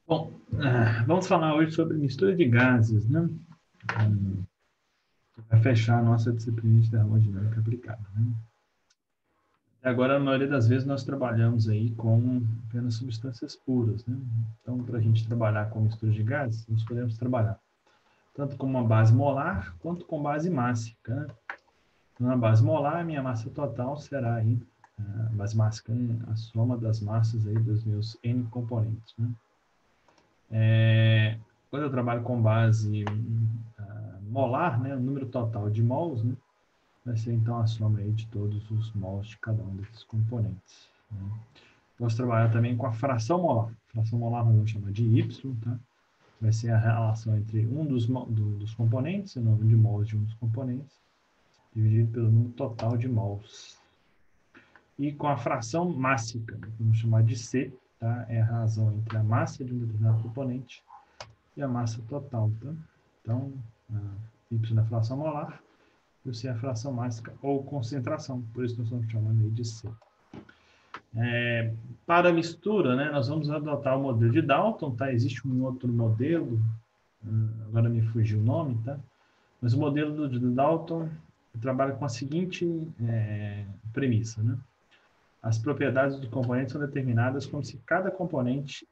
Bom, vamos falar hoje sobre mistura de gases, né? Vai fechar a nossa disciplina de termodinâmica aplicada, né? Agora, a maioria das vezes, nós trabalhamos aí com apenas substâncias puras, né? Então, para a gente trabalhar com mistura de gases, nós podemos trabalhar tanto com uma base molar, quanto com base mássica, né? Na base molar, a minha massa total será aí, a base mássica, a soma das massas aí dos meus N componentes, né? Quando eu trabalho com base molar, né, o número total de mols, né, vai ser então a soma aí de todos os mols de cada um desses componentes, né? Posso trabalhar também com a fração molar. Fração molar nós vamos chamar de Y, tá? Vai ser a relação entre um dos componentes, o número de mols de um dos componentes, dividido pelo número total de mols. E com a fração mássica, vamos chamar de C, tá? É a razão entre a massa de um determinado componente e a massa total, tá? Então, Y é a fração molar, e o C é a fração mássica ou concentração, por isso nós estamos chamando de C. Para a mistura, né, nós vamos adotar o modelo de Dalton, tá? Existe um outro modelo, agora me fugiu o nome, tá? Mas o modelo de Dalton trabalha com a seguinte premissa, né? As propriedades dos componentes são determinadas como se cada componente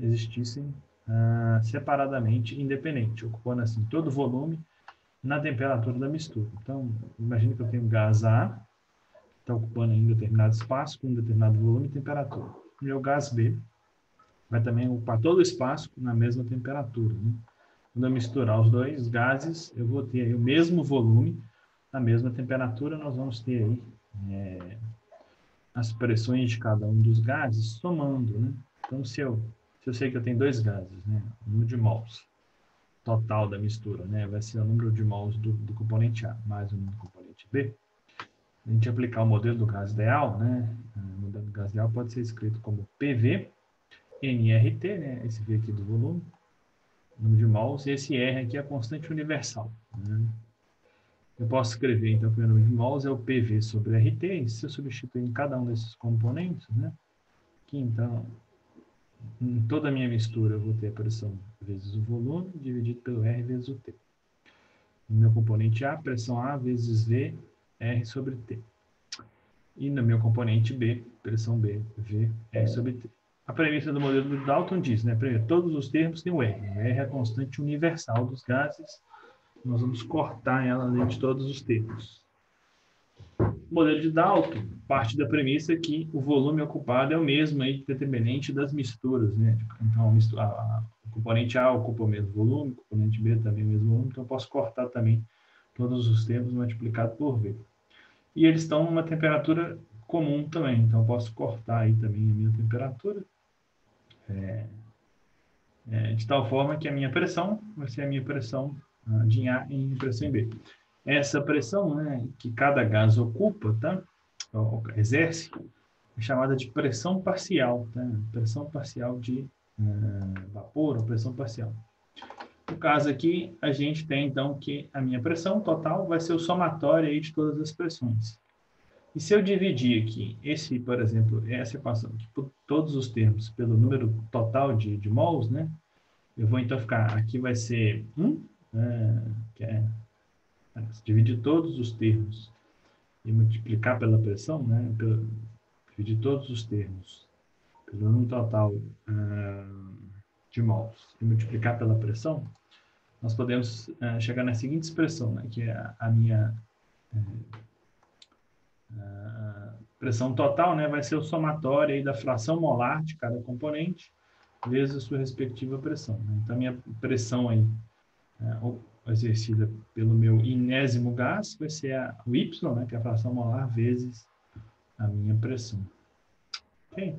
existissem separadamente, independente, ocupando assim todo o volume na temperatura da mistura. Então, imagine que eu tenho gás A, está ocupando em determinado espaço, com um determinado volume e temperatura. O meu gás B vai também ocupar todo o espaço na mesma temperatura, né? Quando eu misturar os dois gases, eu vou ter aí o mesmo volume, a mesma temperatura, nós vamos ter aí as pressões de cada um dos gases somando, né? Então, se eu sei que eu tenho dois gases, né? O número de mols total da mistura, né? Vai ser o número de mols do componente A mais o número do componente B. A gente aplicar o modelo do gás ideal, né? O modelo do gás ideal pode ser escrito como PV, nRT, né? Esse V aqui do volume, número de mols, e esse R aqui é a constante universal, né? Eu posso escrever, então, que o número de mols é o PV sobre RT, e se eu substituir em cada um desses componentes, né? Que então, em toda a minha mistura, eu vou ter a pressão vezes o volume, dividido pelo R vezes o T. No meu componente A, pressão A vezes V, R sobre T. E no meu componente B, pressão B, V, R sobre T. A premissa do modelo de Dalton diz, né? Primeiro, todos os termos têm o R. O R é a constante universal dos gases. Nós vamos cortar ela dentro de todos os termos. O modelo de Dalton parte da premissa que o volume ocupado é o mesmo aí, independente das misturas, né? Então, o componente A ocupa o mesmo volume, o componente B também o mesmo volume, então eu posso cortar também todos os termos multiplicado por V. E eles estão numa temperatura comum também, então eu posso cortar aí também a minha temperatura, de tal forma que a minha pressão vai ser a minha pressão de A em pressão em B. Essa pressão, né, que cada gás ocupa, tá? Exerce, é chamada de pressão parcial, tá? Pressão parcial de vapor ou pressão parcial. No caso aqui, a gente tem então que a minha pressão total vai ser o somatório aí de todas as pressões. E se eu dividir aqui esse, por exemplo, essa equação aqui, por todos os termos pelo número total de mols, né? Eu vou então ficar, aqui vai ser 1, que é dividir todos os termos e multiplicar pela pressão, né? Dividir todos os termos pelo número total de mols e multiplicar pela pressão, nós podemos chegar na seguinte expressão, né? Que é a minha pressão total, né? Vai ser o somatório aí da fração molar de cada componente vezes a sua respectiva pressão, né? Então, a minha pressão aí, exercida pelo meu enésimo gás, vai ser o Y, né, que é a fração molar, vezes a minha pressão. Ok?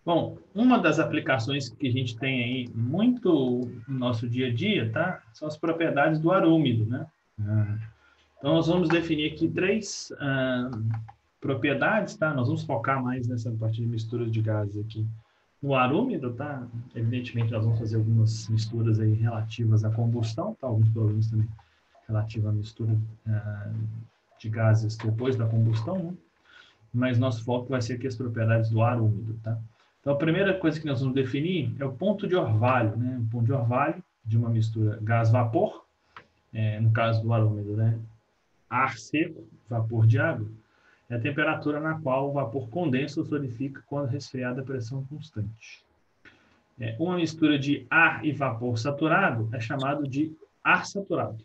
Bom, uma das aplicações que a gente tem aí muito no nosso dia a dia, tá? São as propriedades do ar úmido, né? Então, nós vamos definir aqui três propriedades, tá? Nós vamos focar mais nessa parte de misturas de gases aqui no ar úmido, tá? Evidentemente, nós vamos fazer algumas misturas aí relativas à combustão, tá? Alguns problemas também relativos à mistura de gases depois da combustão, né? Mas nosso foco vai ser aqui as propriedades do ar úmido, tá? Então, a primeira coisa que nós vamos definir é o ponto de orvalho, né? O ponto de orvalho de uma mistura gás-vapor, no caso do arômetro, né? Ar seco, vapor de água, é a temperatura na qual o vapor condensa ou solidifica quando resfriado a pressão constante. Uma mistura de ar e vapor saturado é chamado de ar saturado.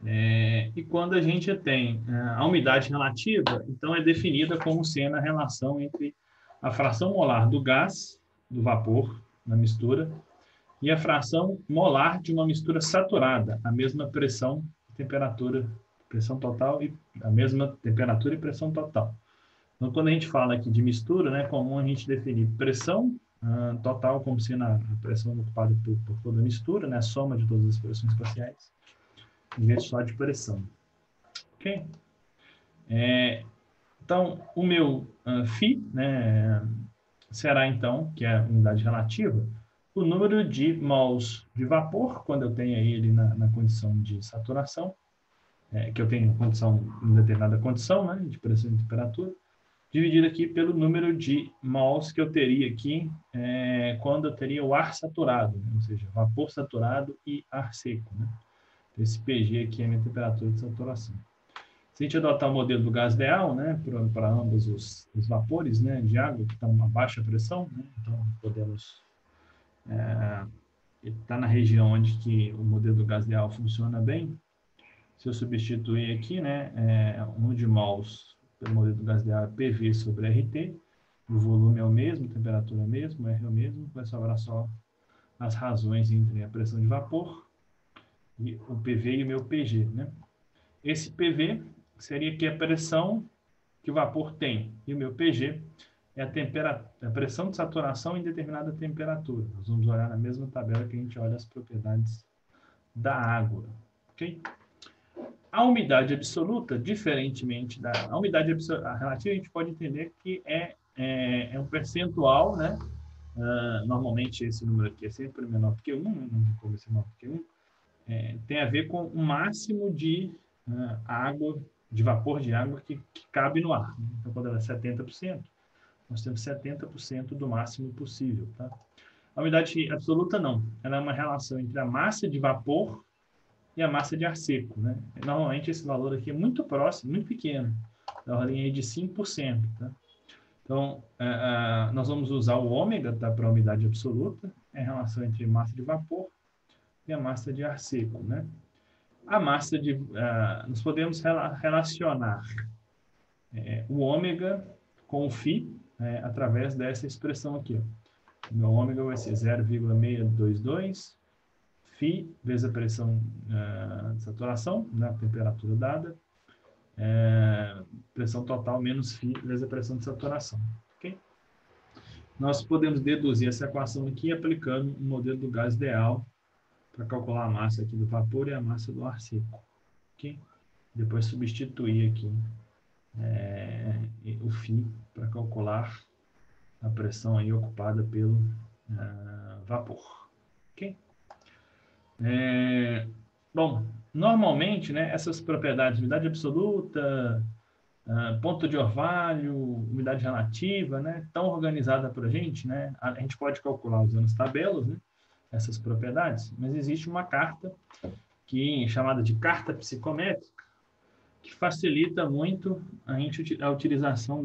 E quando a gente tem a umidade relativa, então é definida como sendo a relação entre a fração molar do gás, do vapor, na mistura, e a fração molar de uma mistura saturada, a mesma pressão, temperatura, pressão total e a mesma temperatura e pressão total. Então, quando a gente fala aqui de mistura, né, é comum a gente definir pressão total como sendo a pressão ocupada por toda a mistura, né, a soma de todas as pressões parciais, em vez só de pressão. Ok? Então, o meu φ, né, será, então, que é a unidade relativa, o número de mols de vapor, quando eu tenho ele na condição de saturação, que eu tenho condição, em determinada condição, né, de pressão e temperatura, dividido aqui pelo número de mols que eu teria aqui quando eu teria o ar saturado, né, ou seja, vapor saturado e ar seco. Né? Esse PG aqui é a minha temperatura de saturação. Se a gente adotar o modelo do gás ideal, né, para ambos os vapores, né, de água que estão a baixa pressão, né, então podemos estar na região onde que o modelo do gás ideal funciona bem. Se eu substituir aqui, né, o número de mols pelo modelo do gás ideal é PV sobre RT, o volume é o mesmo, a temperatura é a mesma, o R é o mesmo, vai sobrar só as razões entre a pressão de vapor e o PV e o meu PG, né? Esse PV seria aqui a pressão que o vapor tem, e o meu PG é a pressão de saturação em determinada temperatura. Nós vamos olhar na mesma tabela que a gente olha as propriedades da água, ok? A umidade absoluta, diferentemente a umidade relativa, a gente pode entender que é um percentual, né? Normalmente esse número aqui é sempre menor do que 1, não como esse menor do que 1, tem a ver com o máximo de água, de vapor de água que cabe no ar. Né? Então, quando ela é 70%, nós temos 70% do máximo possível. Tá? A umidade absoluta, não. Ela é uma relação entre a massa de vapor e a massa de ar seco. Né? Normalmente, esse valor aqui é muito próximo, muito pequeno, da ordem de 5%. Tá? Então, nós vamos usar o ômega tá, para a umidade absoluta, é a relação entre massa de vapor e a massa de ar seco. Né? A massa de... nós podemos relacionar o ômega com o φ através dessa expressão aqui. Ó. O meu ômega vai ser 0,622 φ vezes a pressão de saturação, né, a temperatura dada, pressão total menos φ vezes a pressão de saturação. Okay? Nós podemos deduzir essa equação aqui aplicando o modelo do gás ideal para calcular a massa aqui do vapor e a massa do ar seco. Okay? Depois substituir aqui o φ para calcular a pressão aí ocupada pelo vapor. Ok? Bom, normalmente, né, essas propriedades, umidade absoluta, ponto de orvalho, umidade relativa, né, estão organizadas para a gente, né? A gente pode calcular usando as tabelas, né, essas propriedades, mas existe uma carta chamada de carta psicométrica, que facilita muito a utilização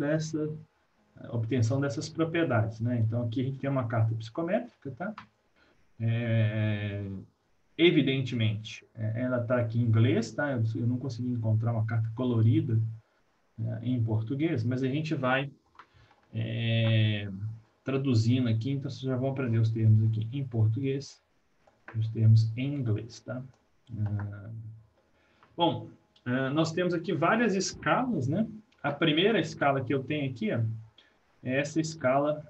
a obtenção dessas propriedades, né? Então, aqui a gente tem uma carta psicométrica, tá? Evidentemente, ela está aqui em inglês, tá? Eu não consegui encontrar uma carta colorida em português, mas a gente vai traduzindo aqui, então vocês já vão aprender os termos aqui em português, os termos em inglês, tá? Bom, nós temos aqui várias escalas, né? A primeira escala que eu tenho aqui, ó, é essa escala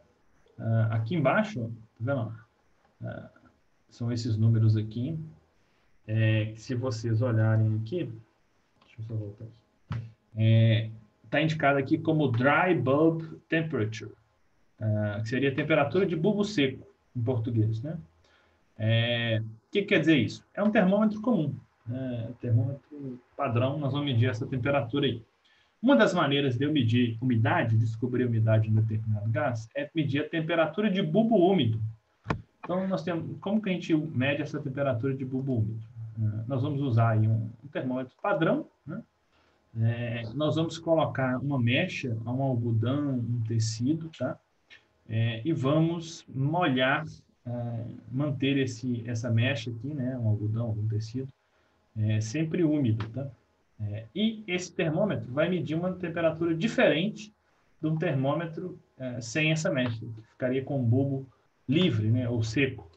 aqui embaixo, ó, tá vendo? São esses números aqui, que se vocês olharem aqui, deixa eu só voltar aqui, está indicado aqui como dry bulb temperature, que seria a temperatura de bulbo seco, em português, né? O que quer dizer isso? É um termômetro comum, termômetro padrão, nós vamos medir essa temperatura aí. Uma das maneiras de eu medir umidade, descobrir a umidade de um determinado gás, é medir a temperatura de bulbo úmido. Então, nós temos, como que a gente mede essa temperatura de bulbo úmido? Nós vamos usar aí um termômetro padrão, né? Nós vamos colocar uma mecha, um algodão, um tecido, tá? E vamos molhar, manter essa mecha aqui, né? Um algodão, um tecido, sempre úmido, tá? E esse termômetro vai medir uma temperatura diferente de um termômetro sem essa mecha, que ficaria com o bulbo livre, né? Ou seco.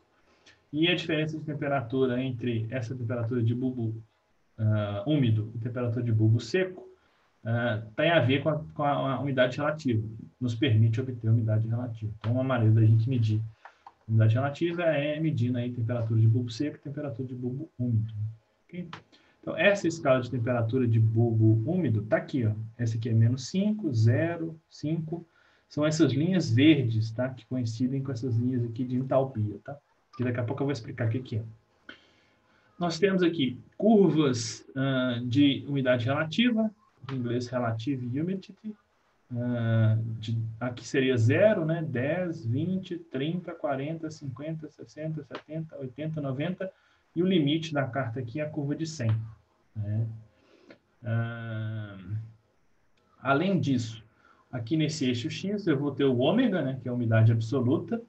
E a diferença de temperatura entre essa temperatura de bulbo úmido e temperatura de bulbo seco tem a ver com a umidade relativa, nos permite obter a umidade relativa. Então, uma maneira da gente medir a umidade relativa é medindo aí temperatura de bulbo seco e temperatura de bulbo úmido. Okay? Então, essa escala de temperatura de bulbo úmido está aqui, ó. Essa aqui é menos 5, 0, 5. São essas linhas verdes, tá? Que coincidem com essas linhas aqui de entalpia, tá? Que daqui a pouco eu vou explicar o que é. Nós temos aqui curvas de umidade relativa, em inglês Relative Humidity, aqui seria 0, né? 10, 20, 30, 40, 50, 60, 70, 80, 90, e o limite da carta aqui é a curva de 100. Né? Além disso, aqui nesse eixo X eu vou ter o ômega, né? Que é a umidade absoluta,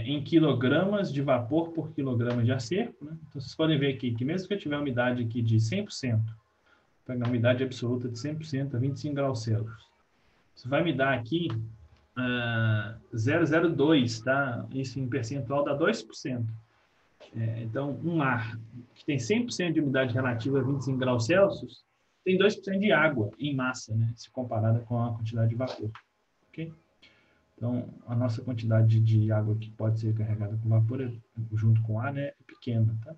em quilogramas de vapor por quilograma de acervo. Né? Então, vocês podem ver aqui que mesmo que eu tiver umidade aqui de 100%, pegar a umidade absoluta de 100% a 25 graus Celsius. Isso vai me dar aqui 0,02, tá? Isso em percentual dá 2%. Então, um ar que tem 100% de umidade relativa a 25 graus Celsius tem 2% de água em massa, né? Se comparada com a quantidade de vapor. Ok? Então, a nossa quantidade de água que pode ser carregada com vapor junto com ar, né, é pequena, tá?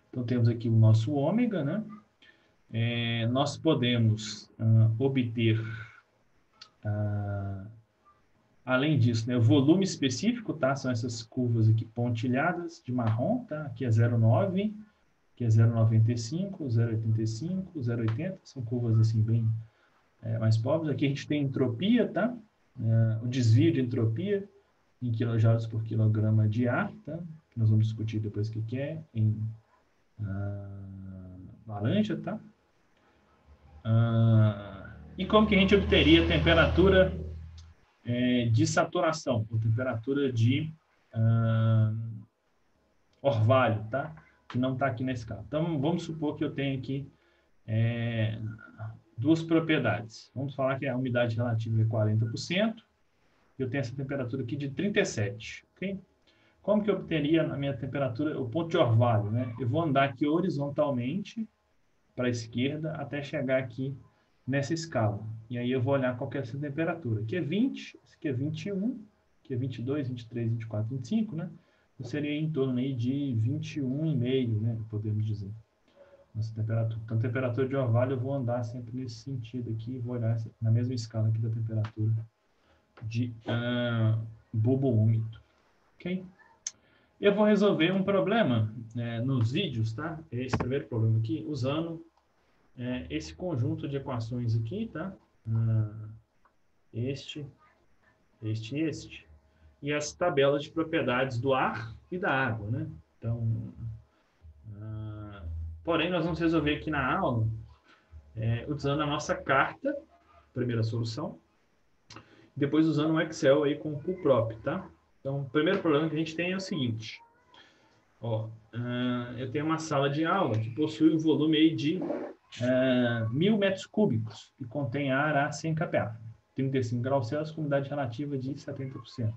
Então, temos aqui o nosso ômega, né? Nós podemos obter, além disso, né, o volume específico, tá? São essas curvas aqui pontilhadas de marrom, tá? Aqui é 0,9, aqui é 0,95, 0,85, 0,80, são curvas assim bem mais pobres. Aqui a gente tem entropia, tá? O desvio de entropia em quilojoules por quilograma de ar, tá? Que nós vamos discutir depois o que é em laranja, tá? E como que a gente obteria a temperatura de saturação, ou temperatura de orvalho, tá? Que não está aqui na escala. Então, vamos supor que eu tenho aqui duas propriedades. Vamos falar que a umidade relativa é 40%, e eu tenho essa temperatura aqui de 37, ok? Como que eu obteria a minha temperatura, o ponto de orvalho, né? Eu vou andar aqui horizontalmente para a esquerda até chegar aqui nessa escala. E aí eu vou olhar qual que é essa temperatura. Aqui é 20, esse aqui é 21, aqui é 22, 23, 24, 25, né? Então seria em torno aí de 21,5, né? Podemos dizer. Nossa temperatura. Então, temperatura de orvalho, eu vou andar sempre nesse sentido aqui, vou olhar na mesma escala aqui da temperatura de bulbo úmido. Ok? Eu vou resolver um problema nos vídeos, tá? Esse primeiro problema aqui, usando esse conjunto de equações aqui, tá? Este. E as tabelas de propriedades do ar e da água, né? Então, porém, nós vamos resolver aqui na aula usando a nossa carta, primeira solução, depois usando o Excel aí com o PoolProp, tá? Então, o primeiro problema que a gente tem é o seguinte. Eu tenho uma sala de aula que possui um volume aí de 1.000 metros cúbicos e contém ar a 100 kPa, 35 graus Celsius com umidade relativa de 70%.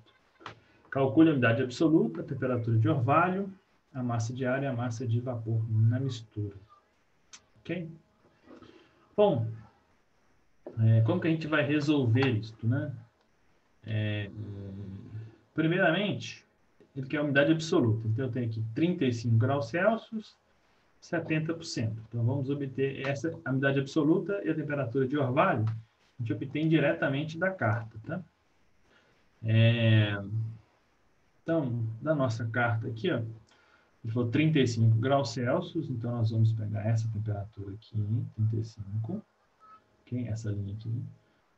Calcule a umidade absoluta, a temperatura de orvalho, a massa de ar e a massa de vapor na mistura. Ok? Bom, como que a gente vai resolver isso, né? Primeiramente, ele quer a umidade absoluta. Então, eu tenho aqui 35 graus Celsius, 70%. Então, vamos obter a umidade absoluta e a temperatura de orvalho, a gente obtém diretamente da carta, tá? Então, da nossa carta aqui, ó, ele falou 35 graus Celsius, então nós vamos pegar essa temperatura aqui, 35, ok? Essa linha aqui.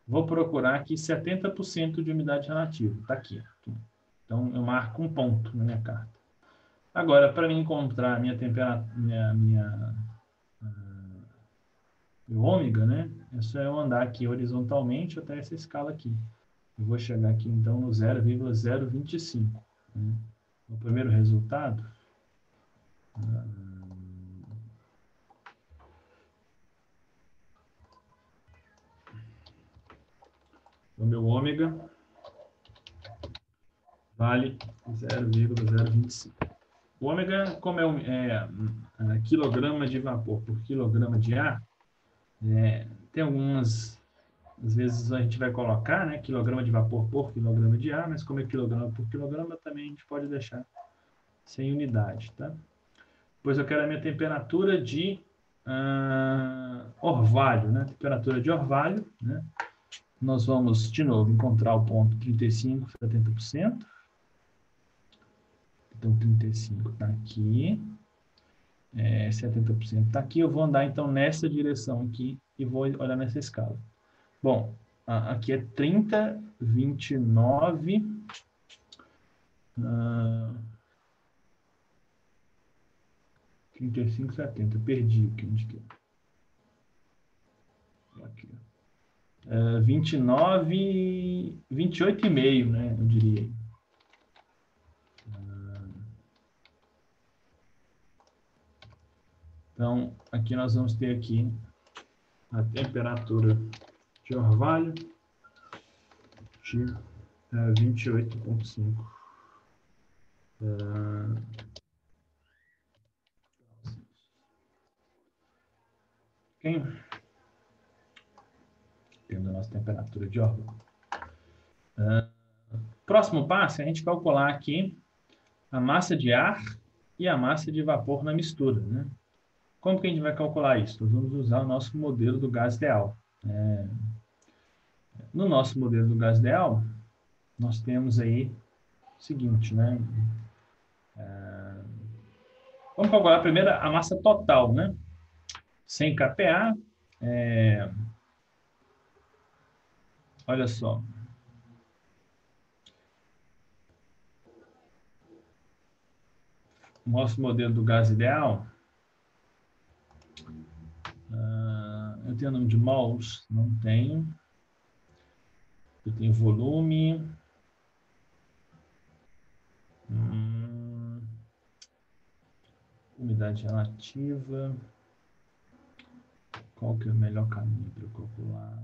Vou procurar aqui 70% de umidade relativa. Está aqui. Então, eu marco um ponto na minha carta. Agora, para mim encontrar a minha temperatura, meu ômega, né? É só eu andar aqui horizontalmente até essa escala aqui. Eu vou chegar aqui, então, no 0,025. Né? O primeiro resultado... o meu ômega vale 0,025. O ômega, como é quilograma de vapor por quilograma de ar, tem algumas, às vezes a gente vai colocar, né, quilograma de vapor por quilograma de ar, mas como é quilograma por quilograma, também a gente pode deixar sem unidade, tá? Depois eu quero a minha temperatura de orvalho, né? Temperatura de orvalho, né? Nós vamos, de novo, encontrar o ponto 35, 70%. Então, 35 está aqui. 70% está aqui. Eu vou andar, então, nessa direção aqui e vou olhar nessa escala. Bom, aqui é 30, 29... 35, 70. Perdi aqui. Onde que é? Aqui. 29, 28,5, né? Eu diria. Então, aqui nós vamos ter aqui a temperatura de orvalho de 28,5. Tendo a nossa temperatura de orvalho. Próximo passo é a gente calcular aqui a massa de ar e a massa de vapor na mistura, né? Como que a gente vai calcular isso? Nós vamos usar o nosso modelo do gás ideal. No nosso modelo do gás ideal, nós temos aí o seguinte, né? Vamos calcular primeiro a massa total, né? Sem kPa, olha só. O nosso modelo do gás ideal, eu tenho o nome de mols? Não tenho. Eu tenho volume. Umidade relativa. Qual que é o melhor caminho para eu calcular?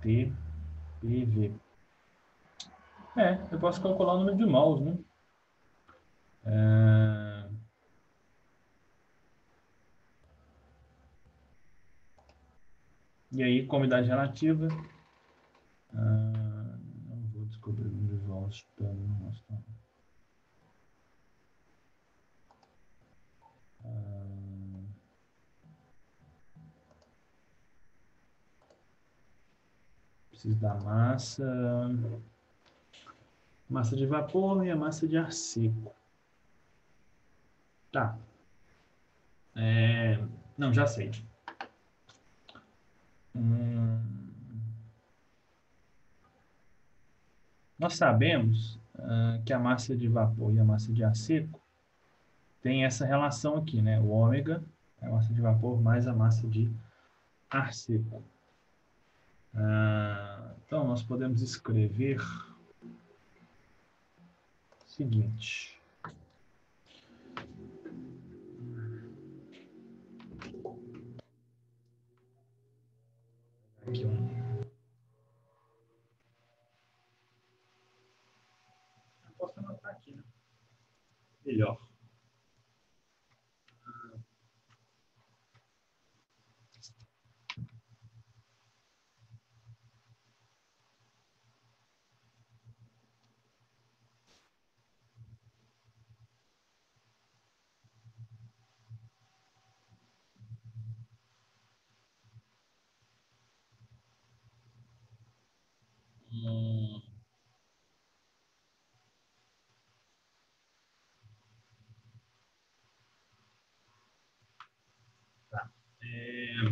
RTPV. Eu posso calcular o número de mols, né? E aí, com umidade relativa, não vou descobrir o número de mols. Preciso da massa de vapor e a massa de ar seco. Tá. Não, já sei. Nós sabemos que a massa de vapor e a massa de ar seco tem essa relação aqui, né? O ômega é a massa de vapor mais a massa de ar seco. Então, nós podemos escrever o seguinte. Aqui, eu posso anotar aqui, né? Melhor.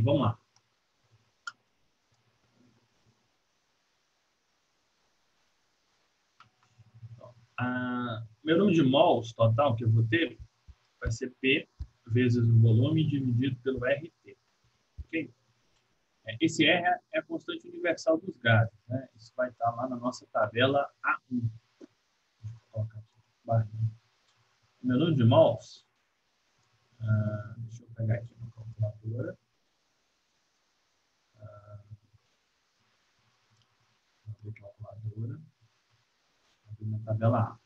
Vamos lá. Meu número de mols total que eu vou ter vai ser P vezes o volume dividido pelo RT. Okay? Esse R é a constante universal dos gases. Né? Isso vai estar lá na nossa tabela A1. Deixa eu colocar aqui. Meu número de mols, deixa eu pegar aqui uma calculadora. Calculadora. Abrir na tabela A.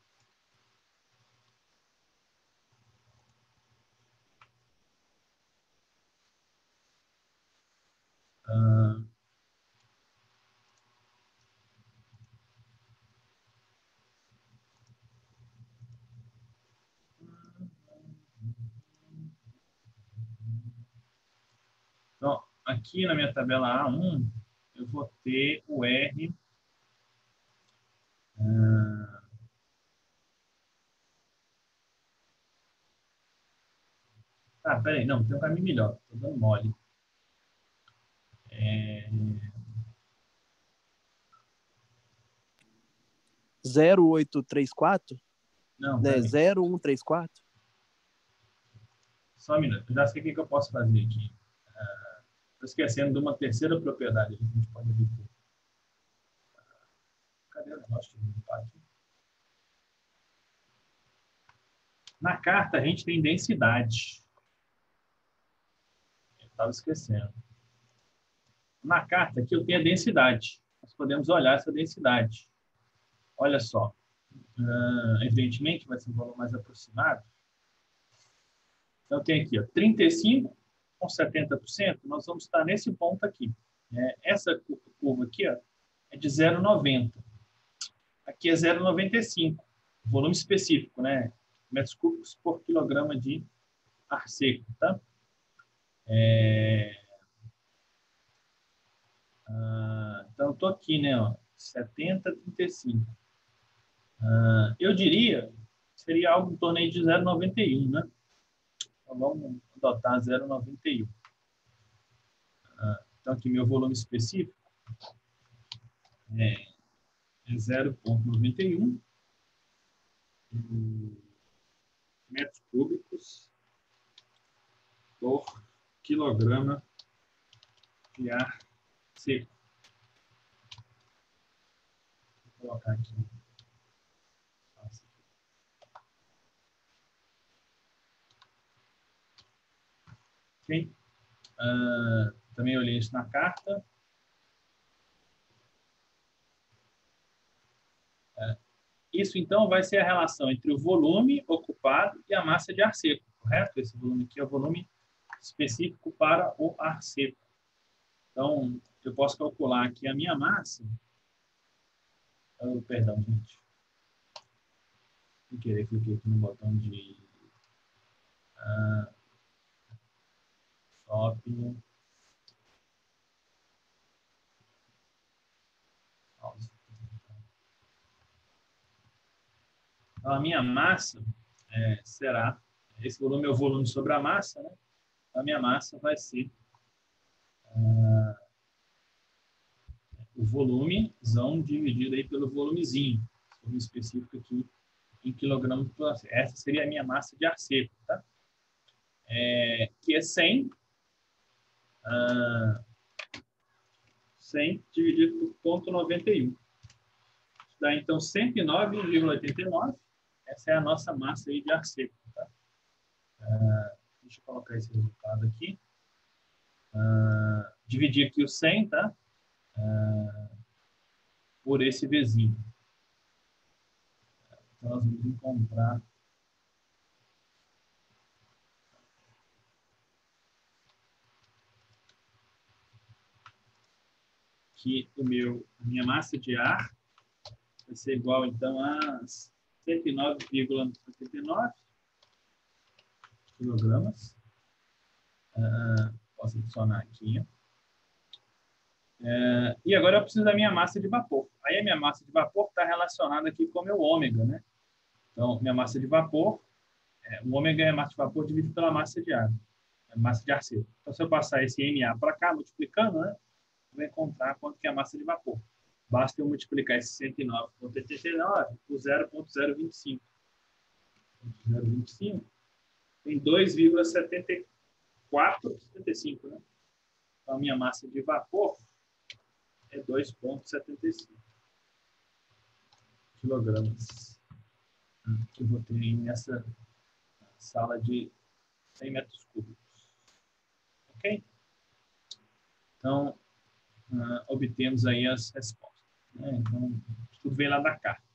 Então, aqui na minha tabela A1, eu vou ter o R. Peraí, não, tem um caminho melhor. Estou dando mole. 0834? Não, Né? peraí. 0134? Só um minuto. Eu já sei o que eu posso fazer aqui. Estou esquecendo de uma terceira propriedade que a gente pode obter. Cadê o negócio de empate? Na carta, a gente tem densidade. Eu estava esquecendo. Na carta, aqui eu tenho a densidade. Nós podemos olhar essa densidade. Olha só. Evidentemente, vai ser um valor mais aproximado. Então, eu tenho aqui, ó, 35 com 70%. Nós vamos estar nesse ponto aqui. Essa curva aqui, ó, é de 0,90. Aqui é 0,95. Volume específico, né? Metros cúbicos por quilograma de ar seco, tá? Então, eu estou aqui, né? Ó, 70, 35. Eu diria que seria algo em torno aí de 0,91, né? Então, vamos adotar 0,91. Então, aqui meu volume específico é 0,91 metros cúbicos por quilograma de ar seco. Vou colocar aqui. Ok? Também olhei isso na carta. Isso, então, vai ser a relação entre o volume ocupado e a massa de ar seco, correto? Esse volume aqui é o volume específico para o ar seco. Então, eu posso calcular aqui a minha massa. Perdão, gente. Sem querer, cliquei aqui no botão de shopping. Então, a minha massa será, esse volume é o volume sobre a massa, né? A minha massa vai ser o volumezão dividido aí pelo volumezinho, volume específico aqui em quilograma por ar. Essa seria a minha massa de ar seco, tá? Que é 100 dividido por 0,91. Dá, então, 109,89. Essa é a nossa massa aí de ar seco. Tá? Deixa eu colocar esse resultado aqui. Dividir aqui o 100, tá? Por esse Vzinho. Então, nós vamos encontrar que a minha massa de ar vai ser igual, então, a 109,89 quilogramas. Posso adicionar aqui. E agora eu preciso da minha massa de vapor. Aí a minha massa de vapor está relacionada aqui com o meu ômega, né? Então, minha massa de vapor, o ômega é a massa de vapor dividido pela massa de água. massa de ar seco. Então, se eu passar esse MA para cá, multiplicando, né, eu vou encontrar quanto que é a massa de vapor. Basta eu multiplicar esse 109,89 por 0,025. 0,25 tem 2,7475, né? Então, a minha massa de vapor é 2,75 quilogramas que eu vou ter nessa sala de 100 metros cúbicos. Ok? Então, obtemos aí as respostas. Né? Então, tudo vem lá da carta.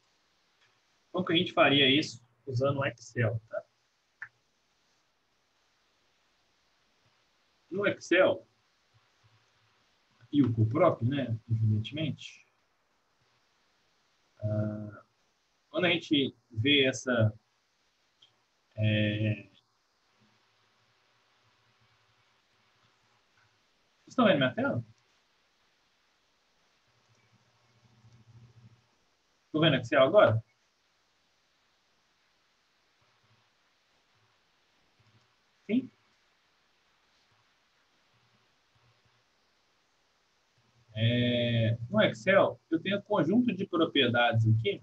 Como que a gente faria isso usando o Excel? Tá? No Excel, e o CoolProp, né, evidentemente, quando a gente vê essa... Vocês estão vendo minha tela? Estou vendo Excel agora? Sim? No Excel, eu tenho um conjunto de propriedades aqui,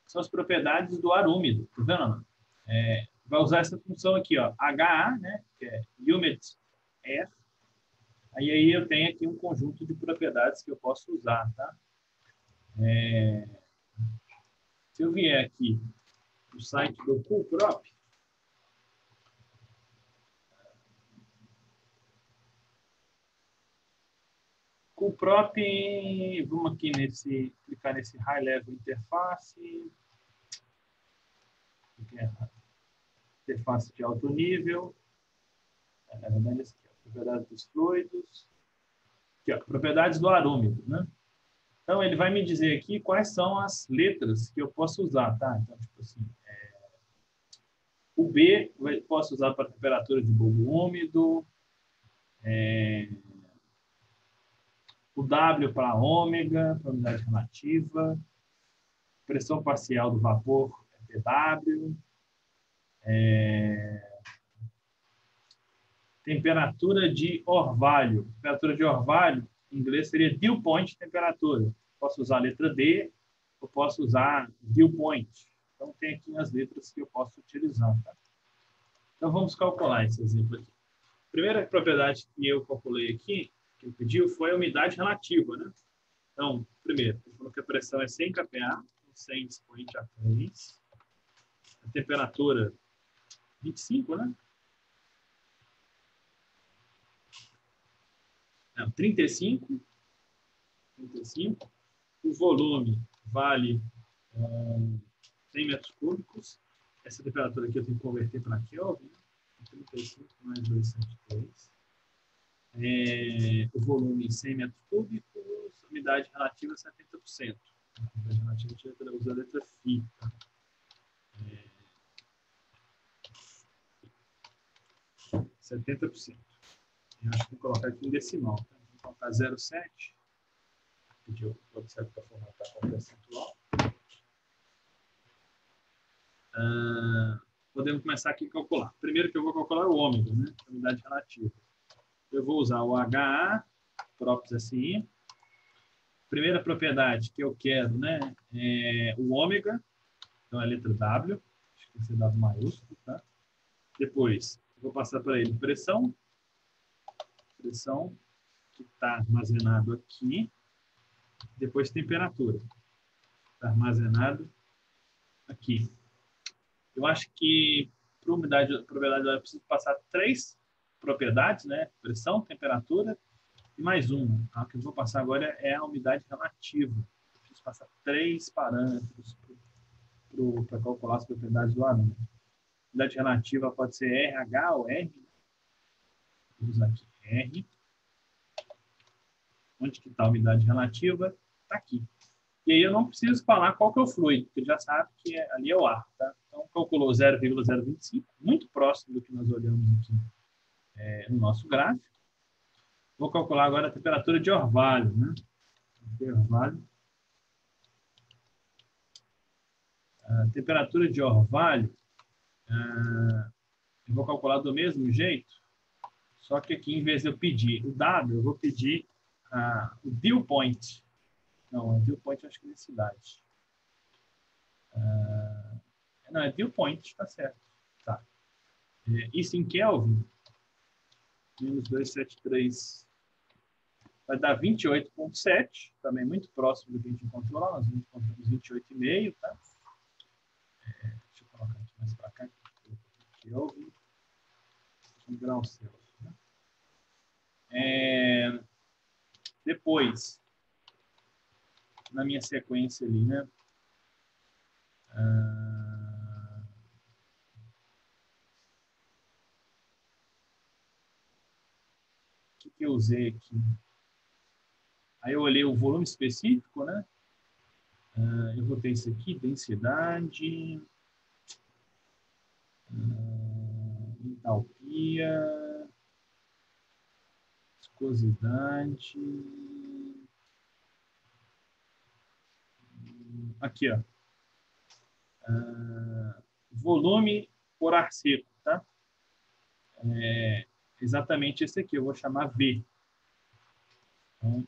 são as propriedades do ar úmido, tá vendo? Vai usar essa função aqui, ó, HA, né, que é Humid Air. Aí eu tenho aqui um conjunto de propriedades que eu posso usar, tá? Se eu vier aqui no site do CoolProp, CoolProp, vamos aqui clicar nesse High Level Interface, interface de alto nível, na verdade, esse aqui, propriedades dos fluidos, aqui, ó, propriedades do ar úmido, né? Então, ele vai me dizer aqui quais são as letras que eu posso usar, tá? Então, tipo assim, o B eu posso usar para temperatura de bulbo úmido, o W para ômega, para umidade relativa, pressão parcial do vapor, PW, temperatura de orvalho. Temperatura de orvalho, em inglês, seria dew point temperatura. Posso usar a letra D, eu posso usar dew point. Então, tem aqui as letras que eu posso utilizar. Tá? Então, vamos calcular esse exemplo aqui. A primeira propriedade que eu calculei aqui, que ele pediu, foi a umidade relativa. Né? Então, primeiro, ele falou que a pressão é 100 kPa, 100 expoente a 3. A temperatura, 25, né? Não, 35. O volume vale 100 metros cúbicos. Essa temperatura aqui eu tenho que converter para Kelvin. 35 mais 273. O volume 100 metros cúbicos, umidade relativa 70%. A umidade relativa a gente usa a letra φ. Tá? 70%. Eu acho que vou colocar aqui em decimal. Tá? Vou colocar 0,7. Pedir o WhatsApp para formatar com percentual. Podemos começar aqui a calcular. Primeiro que eu vou calcular o ômega, né? A umidade relativa. Eu vou usar o HA, próprios SI. Primeira propriedade que eu quero, né, é o ômega. Então, é a letra W. Acho que tem que ser W maiúsculo, tá? Depois, eu vou passar para ele pressão. Pressão que está armazenado aqui. Depois, temperatura. Está armazenado aqui. Eu acho que para propriedade eu preciso passar 3 propriedades, né? Pressão, temperatura e mais uma. A que eu vou passar agora é a umidade relativa. Eu preciso passar 3 parâmetros para calcular as propriedades do ar. Umidade relativa pode ser RH ou R. Vou usar aqui R. Onde que está a umidade relativa? Está aqui. E aí eu não preciso falar qual que é o fluido, porque já sabe que ali é o ar. Tá? Então, calculou 0,025, muito próximo do que nós olhamos aqui no nosso gráfico. Vou calcular agora a temperatura de orvalho. Né? A temperatura de orvalho, eu vou calcular do mesmo jeito Só que aqui, em vez de eu pedir o dado, eu vou pedir o dew point. Não, dew point acho que é densidade. Não, é dew point, tá certo. Tá. Isso em Kelvin, menos 273, vai dar 28,7, também muito próximo do que a gente encontrou lá. Nós encontramos 28,5, tá? Deixa eu colocar aqui mais para cá. Kelvin, em graus Celsius, né? Depois, na minha sequência ali, né? O que eu usei aqui? Aí eu olhei o volume específico, né? Eu botei isso aqui, densidade, entalpia, viscosidade. Aqui, ó. Volume por ar seco, tá? Exatamente esse aqui, eu vou chamar V. Então,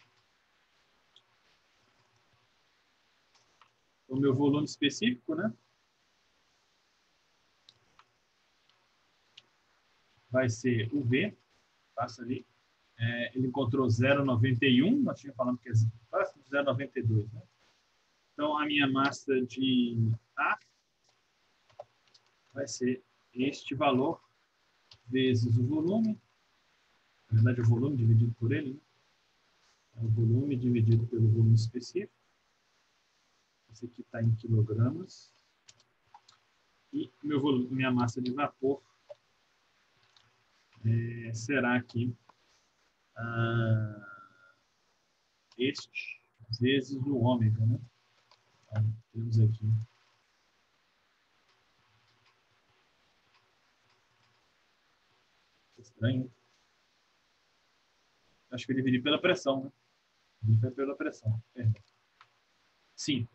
o meu volume específico, né? Vai ser o V, passa ali. Ele encontrou 0,91, nós tínhamos falado que é próximo de 0,92, né? Então, a minha massa de ar vai ser este valor vezes o volume. Na verdade, o volume dividido por ele, né? É o volume dividido pelo volume específico. Esse aqui está em quilogramas. E minha massa de vapor será aqui este vezes o ômega, né? Então, temos aqui estranho. Acho que eu dividi pela pressão, né? Dividi pela pressão. Sim.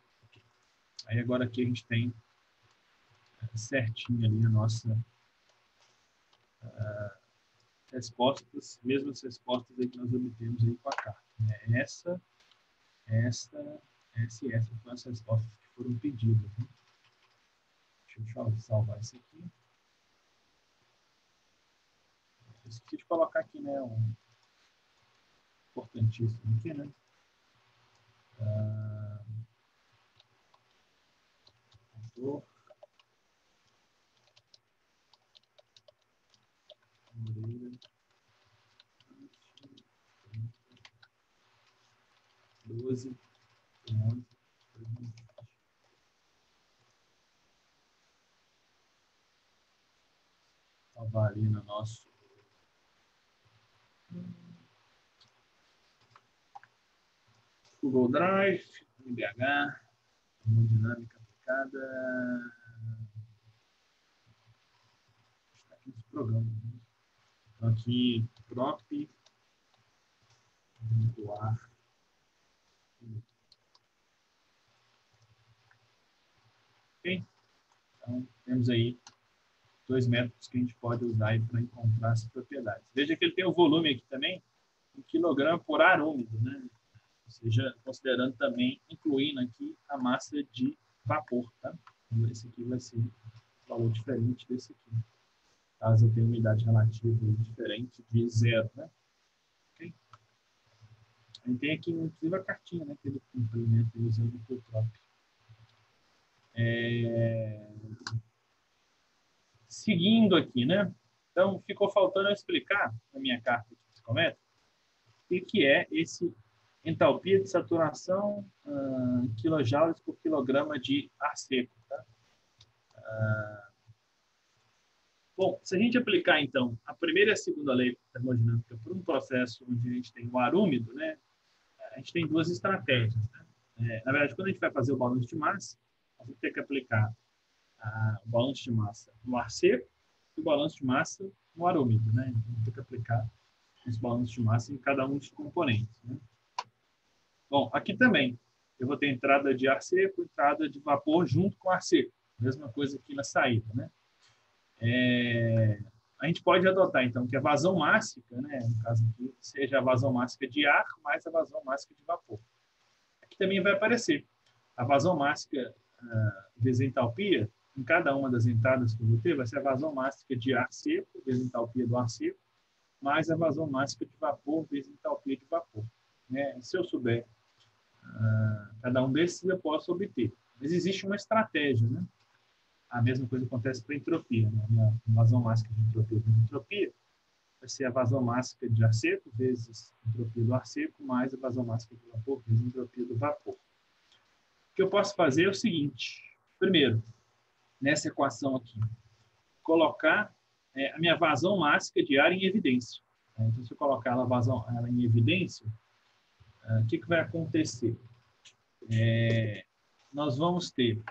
Aí agora aqui a gente tem certinho ali a nossa respostas, mesmas respostas aí que nós obtemos aí com a carta. Essa e essa foram as respostas que foram pedidas. Né? Deixa eu salvar isso aqui. Eu esqueci de colocar aqui, né? Importantíssimo aqui, né? Moreira, 12, 11, 2020. Salvar ali no nosso Google Drive, MBH, termodinâmica aplicada. Está aqui nos programas. Né? Então, aqui, prop, do ar. Ok? Então, temos aí 2 métodos que a gente pode usar para encontrar as propriedades. Veja que ele tem o volume aqui também, em quilograma por ar úmido, né? Ou seja, considerando também, incluindo aqui a massa de vapor, tá? Esse aqui vai ser um valor diferente desse aqui. Caso eu tenha umidade relativa diferente de 0, né? Okay? A gente tem aqui, inclusive, a cartinha, né? Que ele implementa usando o Qtrop. Seguindo aqui, né? Então, ficou faltando eu explicar na minha carta de psicométrica o que é esse entalpia de saturação quilojoules por quilograma de ar seco. Tá? Bom, se a gente aplicar, então, a primeira e a segunda lei termodinâmica para um processo onde a gente tem o ar úmido, né, a gente tem 2 estratégias. Né? Na verdade, quando a gente vai fazer o balanço de massa, a gente tem que aplicar o balanço de massa no ar seco e o balanço de massa no ar úmido. Né? Então, a gente tem que aplicar esse balanço de massa em cada um dos componentes. Né? Bom, aqui também, eu vou ter entrada de ar seco, entrada de vapor junto com ar seco. Mesma coisa aqui na saída, né? a gente pode adotar, então, que a vazão mássica, né, no caso aqui, seja a vazão mássica de ar mais a vazão mássica de vapor. Aqui também vai aparecer a vazão mássica vezes a entalpia, em cada uma das entradas que eu vou ter, vai ser a vazão mássica de ar seco, vezes a entalpia do ar seco, mais a vazão mássica de vapor, vezes a entalpia de vapor. Né? Se eu souber cada um desses, eu posso obter. Mas existe uma estratégia, né? A mesma coisa acontece para a entropia. Né? A vazão mássica de entropia vezes entropia vai ser a vazão mássica de ar seco vezes a entropia do ar seco, mais a vazão mássica de vapor vezes a entropia do vapor. O que eu posso fazer é o seguinte. Primeiro, nessa equação aqui, colocar a minha vazão mássica de ar em evidência. Então, se eu colocar ela em evidência, o que vai acontecer? Nós vamos ter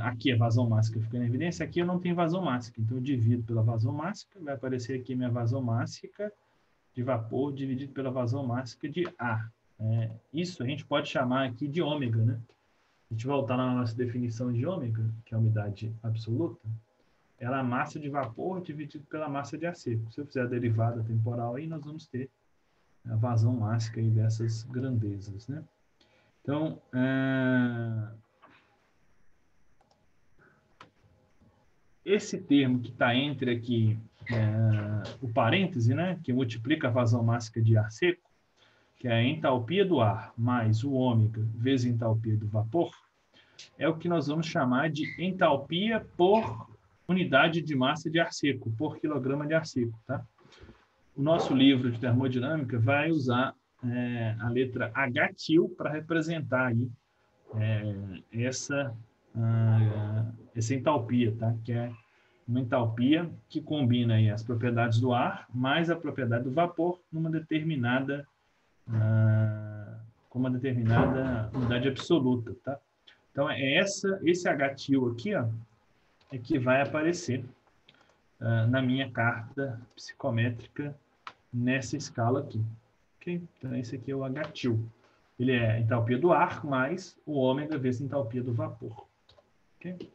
aqui a vazão mássica ficando em evidência, aqui eu não tenho vazão mássica, então eu divido pela vazão mássica, vai aparecer aqui minha vazão mássica de vapor dividido pela vazão mássica de ar. Isso a gente pode chamar aqui de ômega, né? A gente voltar na nossa definição de ômega, que é a umidade absoluta, ela é a massa de vapor dividido pela massa de ar seco. Se eu fizer a derivada temporal aí, nós vamos ter a vazão mássica aí dessas grandezas, né? Então, esse termo que está entre aqui, o parêntese, né, que multiplica a vazão mássica de ar seco, que é a entalpia do ar mais o ômega vezes a entalpia do vapor, é o que nós vamos chamar de entalpia por unidade de massa de ar seco, por quilograma de ar seco. Tá? O nosso livro de termodinâmica vai usar a letra H-til para representar aí, essa entalpia, tá? Que é uma entalpia que combina aí as propriedades do ar mais a propriedade do vapor numa determinada com uma determinada unidade absoluta, tá? Então esse H-til aqui, ó, é que vai aparecer na minha carta psicométrica nessa escala aqui. Okay? Então esse aqui é o H-til. Ele é a entalpia do ar mais o ômega vezes a entalpia do vapor. Okay?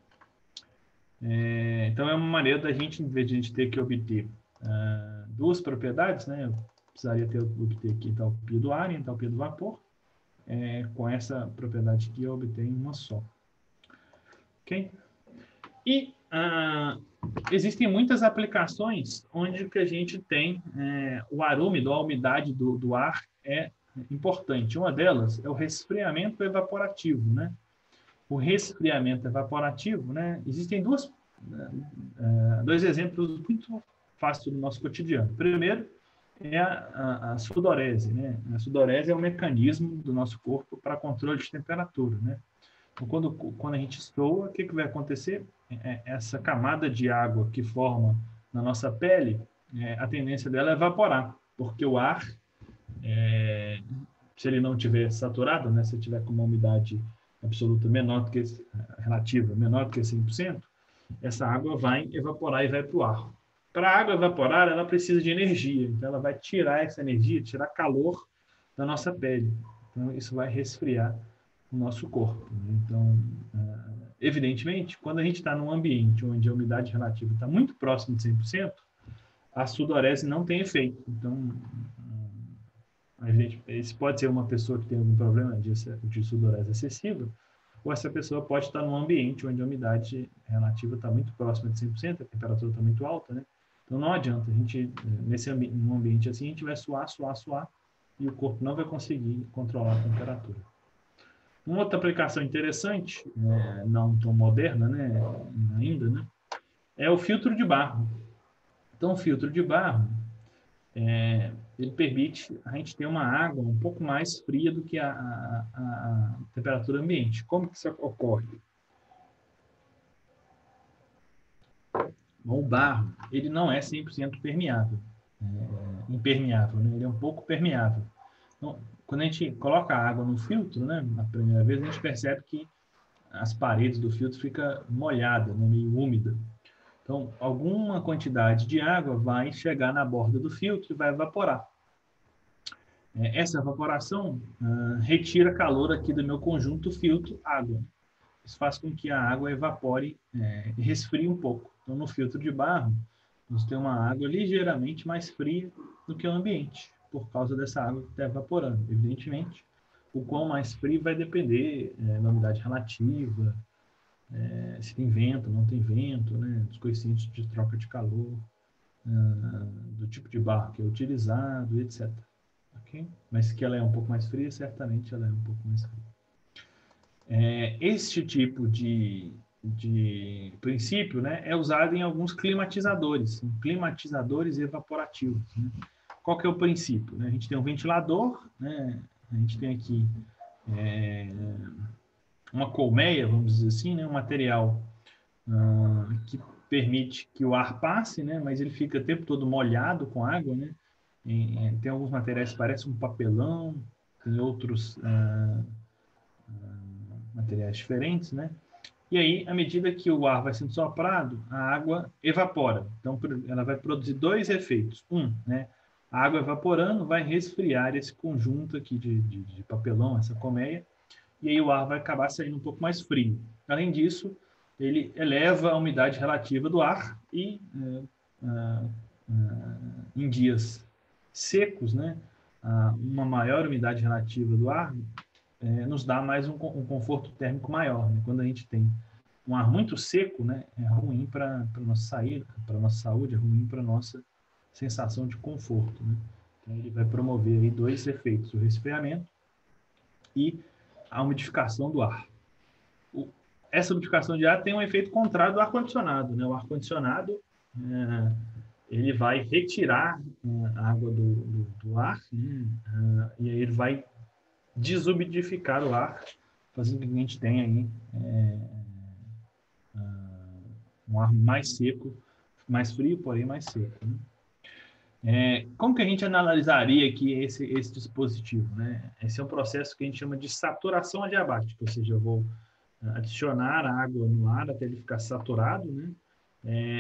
Então, é uma maneira da gente, em vez de a gente ter que obter duas propriedades, né? Eu precisaria obter aqui a entalpia do ar e a entalpia do vapor. Com essa propriedade aqui, eu obtenho uma só. Ok? E existem muitas aplicações onde que a gente tem o ar úmido, a umidade do ar é importante. Uma delas é o resfriamento evaporativo, né? O resfriamento evaporativo, né? Existem dois exemplos muito fáceis do nosso cotidiano. Primeiro é a sudorese, né? A sudorese é um mecanismo do nosso corpo para controle de temperatura, né? Então, quando a gente soa, o que vai acontecer? Essa camada de água que forma na nossa pele, a tendência dela é evaporar, porque o ar, se ele não estiver saturado, né? Se tiver com uma umidade absoluta menor do que relativa, menor do que 100%, essa água vai evaporar e vai para o ar. Para a água evaporar, ela precisa de energia, então ela vai tirar essa energia, tirar calor da nossa pele. Então isso vai resfriar o nosso corpo. Então, evidentemente, quando a gente está num ambiente onde a umidade relativa está muito próxima de 100%, a sudorese não tem efeito. Então, esse pode ser uma pessoa que tem algum problema de sudorese excessiva, ou essa pessoa pode estar num ambiente onde a umidade relativa está muito próxima de 100%, a temperatura está muito alta, né? Então não adianta, a gente, num ambiente assim, a gente vai suar, e o corpo não vai conseguir controlar a temperatura. Uma outra aplicação interessante, não tão moderna, né, ainda, né, é o filtro de barro. Então o filtro de barro, ele permite a gente ter uma água um pouco mais fria do que a temperatura ambiente. Como que isso ocorre? Bom, o barro, ele não é 100% permeável, impermeável, né? Ele é um pouco permeável. Então, quando a gente coloca a água no filtro, né, na primeira vez, a gente percebe que as paredes do filtro ficam molhadas, né, meio úmida. Então, alguma quantidade de água vai chegar na borda do filtro e vai evaporar. Essa evaporação retira calor aqui do meu conjunto filtro-água. Isso faz com que a água evapore e resfrie um pouco. Então, no filtro de barro, Nós temos uma água ligeiramente mais fria do que o ambiente, por causa dessa água que está evaporando. Evidentemente, o quão mais frio vai depender da umidade relativa, se tem vento, não tem vento, né, dos coeficientes de troca de calor, do tipo de barro que é utilizado, etc. Okay? Mas que ela é um pouco mais fria, certamente ela é um pouco mais fria. Este tipo de princípio, né, é usado em alguns climatizadores evaporativos. Né? Qual que é o princípio? Né? A gente tem um ventilador, né? A gente tem aqui uma colmeia, vamos dizer assim, né? Um material que permite que o ar passe, né? Mas ele fica o tempo todo molhado com água. Né? Tem alguns materiais que parecem um papelão, tem outros materiais diferentes, né? E aí, à medida que o ar vai sendo soprado, a água evapora. Então, ela vai produzir dois efeitos. Né? A água evaporando vai resfriar esse conjunto aqui de papelão, essa colmeia, e aí o ar vai acabar saindo um pouco mais frio. Além disso, ele eleva a umidade relativa do ar e, em dias secos, né, uma maior umidade relativa do ar nos dá mais um conforto térmico maior. Né? Quando a gente tem um ar muito seco, né, é ruim para a nossa saída, para a nossa saúde, é ruim para a nossa sensação de conforto. Né? Então, ele vai promover aí dois efeitos, o resfriamento e a umidificação do ar. Essa umidificação de ar tem um efeito contrário do ar-condicionado. Né? O ar-condicionado ele vai retirar a água do ar, né? E aí ele vai desumidificar o ar, fazendo com que a gente tenha aí um ar mais seco, mais frio, porém mais seco. Né? Como que a gente analisaria aqui esse dispositivo? Né? Esse é um processo que a gente chama de saturação adiabática, ou seja, eu vou adicionar água no ar até ele ficar saturado, né?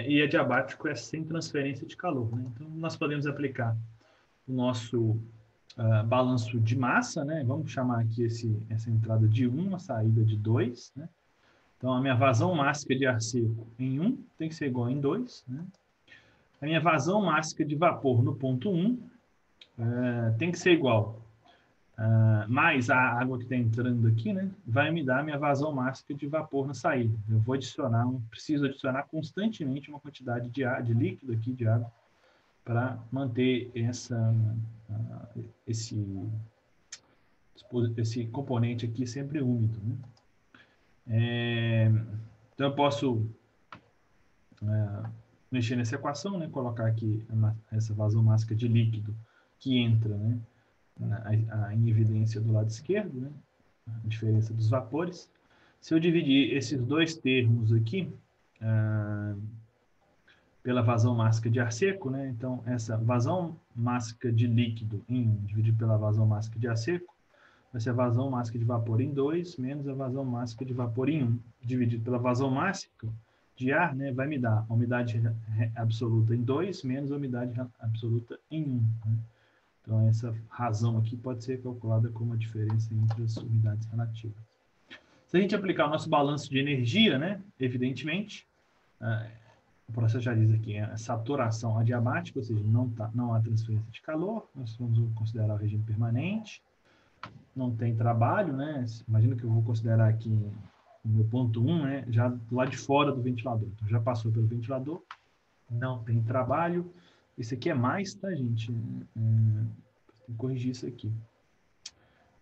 E adiabático é sem transferência de calor. Né? Então, nós podemos aplicar o nosso balanço de massa, né? Vamos chamar aqui essa entrada de 1, a saída de 2, né? Então, a minha vazão máxima de ar seco em 1 tem que ser igual em 2, né? A minha vazão máxima de vapor no ponto 1 tem que ser igual mais a água que está entrando aqui, né? Vai me dar a minha vazão máxima de vapor na saída. Eu vou preciso adicionar constantemente uma quantidade de líquido aqui, de água, para manter esse componente aqui sempre úmido. Né? Então, eu posso mexer nessa equação, né? Colocar aqui essa vazão máxima de líquido que entra, né? Em evidência do lado esquerdo, né? A diferença dos vapores. Se eu dividir esses dois termos aqui pela vazão máxima de ar seco, né? Então, essa vazão máxima de líquido em 1 dividido pela vazão máxima de ar seco, vai ser a vazão máxima de vapor em 2 menos a vazão máxima de vapor em 1, dividido pela vazão máxima de ar, né? Vai me dar a umidade absoluta em 2 menos a umidade absoluta em 1. Né? Então, essa razão aqui pode ser calculada como a diferença entre as umidades relativas. Se a gente aplicar o nosso balanço de energia, né? Evidentemente, o processo já diz aqui, a saturação adiabática, ou seja, não há transferência de calor, nós vamos considerar o regime permanente, não tem trabalho, né? Imagina que eu vou considerar aqui o meu ponto 1, né? Já do lado de fora do ventilador. Então, já passou pelo ventilador, não tem trabalho. Isso aqui é mais, tá, gente? Tem que corrigir isso aqui.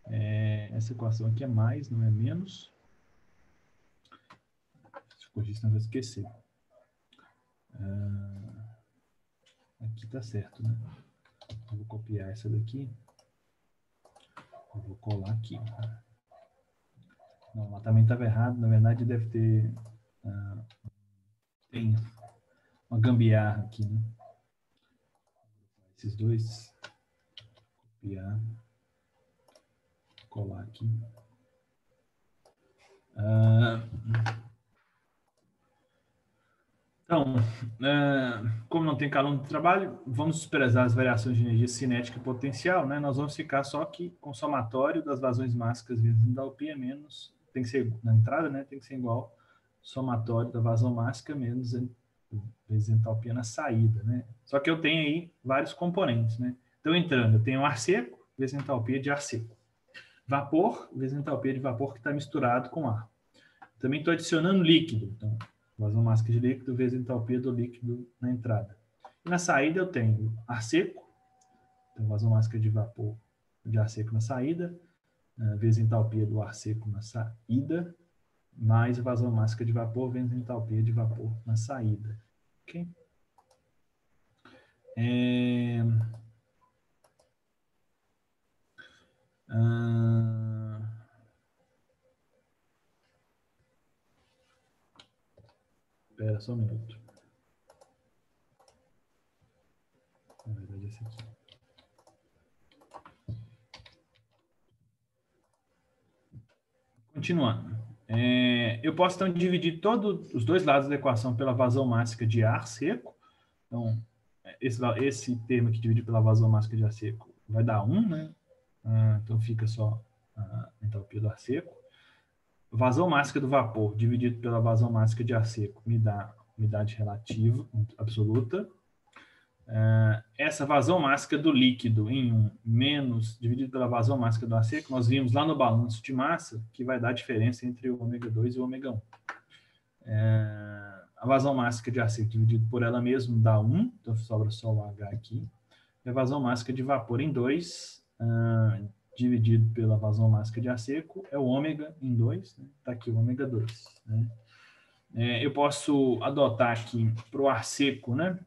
Essa equação aqui é mais, não é menos. Se eu corrigir, senão eu vou esquecer. Aqui tá certo, né? Eu vou copiar essa daqui. Eu vou colar aqui. Não, lá também estava errado. Na verdade, deve ter... tem uma gambiarra aqui, né? Esses dois. Copiar. Colar aqui. Então, como não tem calor no trabalho, vamos desprezar as variações de energia cinética e potencial, né? Nós vamos ficar só aqui com o somatório das vazões máxicas vezes entalpia menos, tem que ser na entrada, né? Tem que ser igual somatório da vazão máxima menos vezes entalpia na saída, né? Só que eu tenho aí vários componentes, né? Então, entrando, eu tenho ar seco vezes entalpia de ar seco. Vapor vezes entalpia de vapor que está misturado com ar. Também estou adicionando líquido. Então, vazão máxima de líquido vezes entalpia do líquido na entrada. E na saída eu tenho ar seco, então vazão máxima de vapor de ar seco na saída, vezes entalpia do ar seco na saída, mais vazão máxima de vapor vezes entalpia de vapor na saída. Ok? Espera só um minuto. Na verdade, esse aqui. Continuando. Eu posso, então, dividir todos os dois lados da equação pela vazão máxima de ar seco. Então, esse termo aqui dividido pela vazão máxima de ar seco vai dar 1, né? Então, fica só a entalpia do ar seco. Vazão máxima do vapor dividido pela vazão máxima de ar seco me dá umidade relativa absoluta. Essa vazão máxima do líquido em 1 menos dividido pela vazão máxima do ar seco, nós vimos lá no balanço de massa que vai dar a diferença entre o ômega 2 e o ômega 1. A vazão máxima de ar seco dividido por ela mesma dá 1, então sobra só o H aqui. E a vazão máxima de vapor em 2, dividido pela vazão máxima de ar seco, é o ômega em 2, né? Está aqui o ômega 2. Né? Eu posso adotar aqui para o ar seco, né?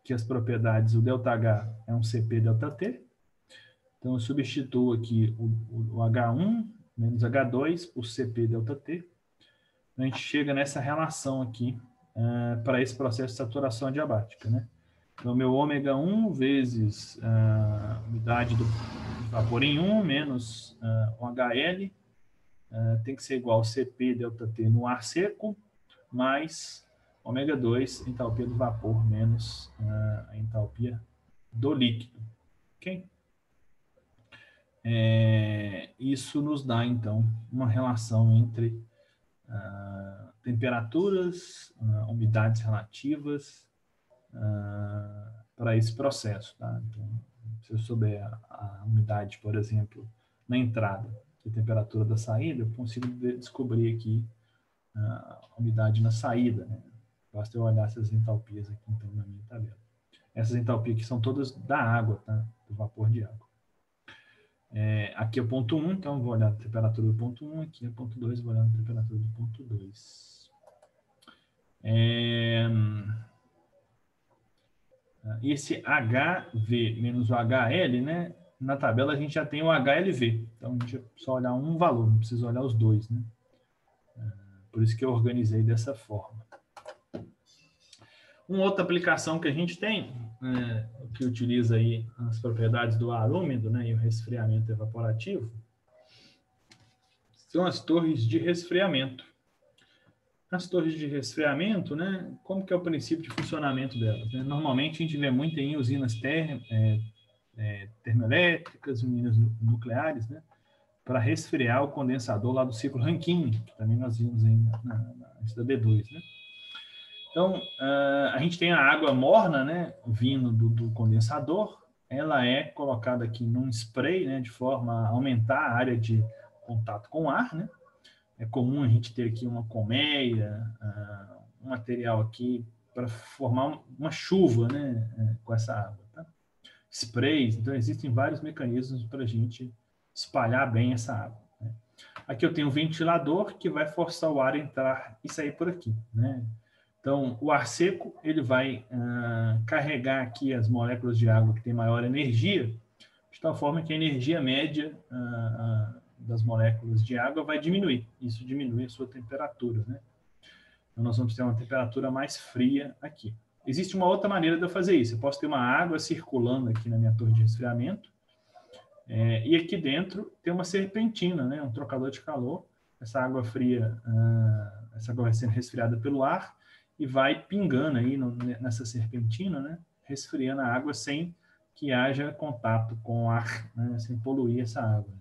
Que as propriedades, o ΔH é um CP ΔT. Então, eu substituo aqui o H1 menos H2 por CP ΔT. A gente chega nessa relação aqui para esse processo de saturação adiabática, né? Então, meu ômega 1 vezes a umidade do vapor em 1 menos o HL tem que ser igual ao CP ΔT no ar seco, mais ômega 2, entalpia do vapor, menos a entalpia do líquido. Ok? Isso nos dá, então, uma relação entre temperaturas, umidades relativas para esse processo. Tá? Então, se eu souber a umidade, por exemplo, na entrada e a temperatura da saída, eu consigo descobrir aqui a umidade na saída. Né? Basta eu olhar essas entalpias aqui, então, na minha tabela. Essas entalpias aqui são todas da água, tá? Do vapor de água. Aqui é o ponto 1, então eu vou olhar a temperatura do ponto 1, aqui é o ponto 2, vou olhar a temperatura do ponto 2. Esse HV menos o HL, né? Na tabela a gente já tem o HLV, então a gente só olhar um valor, não precisa olhar os dois, né? Por isso que eu organizei dessa forma. Uma outra aplicação que a gente tem, que utiliza aí as propriedades do ar úmido, né, e o resfriamento evaporativo, são as torres de resfriamento. As torres de resfriamento, né, como que é o princípio de funcionamento delas? Né? Normalmente a gente vê muito em usinas termoelétricas, usinas nucleares, né, para resfriar o condensador lá do ciclo Rankine, que também nós vimos aí antes da B2, né? Então, a gente tem a água morna, né, vindo do condensador, ela é colocada aqui num spray, né, de forma a aumentar a área de contato com o ar, né? É comum a gente ter aqui uma colmeia, um material aqui para formar uma chuva, né, com essa água. Tá? Sprays, então existem vários mecanismos para a gente espalhar bem essa água. Né? Aqui eu tenho um ventilador que vai forçar o ar a entrar e sair por aqui, né? Então, o ar seco ele vai carregar aqui as moléculas de água que têm maior energia, de tal forma que a energia média das moléculas de água vai diminuir. Isso diminui a sua temperatura, né? Então, nós vamos ter uma temperatura mais fria aqui. Existe uma outra maneira de eu fazer isso. Eu posso ter uma água circulando aqui na minha torre de resfriamento e aqui dentro ter uma serpentina, né? Um trocador de calor. Essa água fria, essa água vai sendo resfriada pelo ar e vai pingando aí nessa serpentina, né? Resfriando a água sem que haja contato com o ar, né? Sem poluir essa água.